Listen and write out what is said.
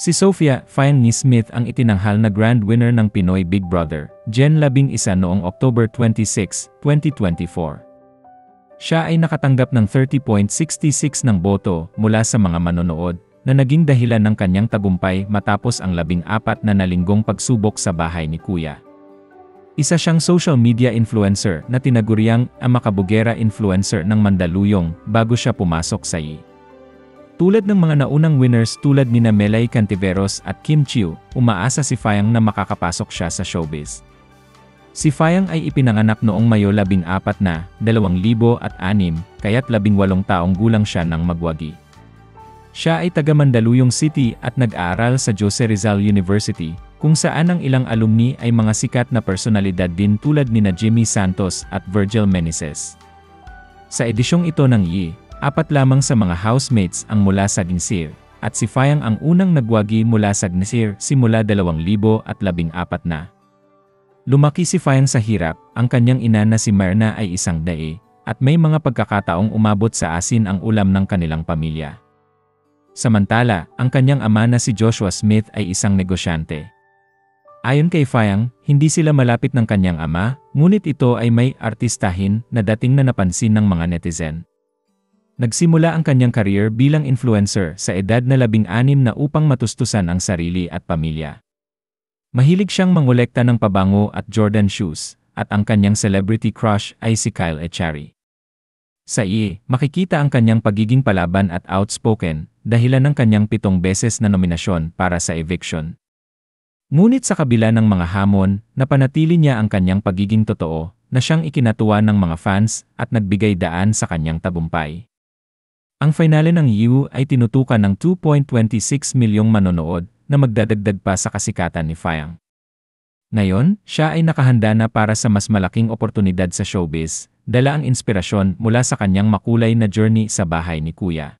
Si Sophia Fayang Smith ang itinanghal na grand winner ng Pinoy Big Brother, Gen 11 noong October 26, 2024. Siya ay nakatanggap ng 30.66 ng boto mula sa mga manonood, na naging dahilan ng kanyang tagumpay matapos ang 14 na linggong pagsubok sa bahay ni Kuya. Isa siyang social media influencer na tinaguriang ang makabugera influencer ng Mandaluyong bago siya pumasok sa I. Tulad ng mga naunang winners tulad nina Melay Cantiveros at Kim Chiu, umaasa si Fayang na makakapasok siya sa showbiz. Si Fayang ay ipinanganak noong Mayo 14 na 2006 kaya't 18 taong gulang siya nang magwagi. Siya ay taga Mandaluyong City at nag-aaral sa Jose Rizal University, kung saan ang ilang alumni ay mga sikat na personalidad din tulad nina Jimmy Santos at Virgil Meneses. Sa edisyong ito ng I, 4 lamang sa mga housemates ang mula sa Gisir, at si Fayang ang unang nagwagi mula sa Gisir simula 2014 na. Lumaki si Fayang sa hirap, ang kanyang ina na si Myrna ay isang dae, at may mga pagkakataong umabot sa asin ang ulam ng kanilang pamilya. Samantala, ang kanyang ama na si Joshua Smith ay isang negosyante. Ayon kay Fayang, hindi sila malapit ng kanyang ama, ngunit ito ay may artistahin na dating na napansin ng mga netizen. Nagsimula ang kanyang career bilang influencer sa edad na 16 na upang matustusan ang sarili at pamilya. Mahilig siyang mangolekta ng pabango at Jordan shoes, at ang kanyang celebrity crush ay si Kyle Echari. Sa I, makikita ang kanyang pagiging palaban at outspoken, dahilan ng kanyang 7 beses na nominasyon para sa eviction. Ngunit sa kabila ng mga hamon, napanatili niya ang kanyang pagiging totoo, na siyang ikinatuwa ng mga fans at nagbigay daan sa kanyang tagumpay. Ang finale ng U ay tinutukan ng 2.26 milyong manonood na magdadagdag pa sa kasikatan ni Fayang. Ngayon, siya ay nakahanda na para sa mas malaking oportunidad sa showbiz, dala ang inspirasyon mula sa kanyang makulay na journey sa bahay ni Kuya.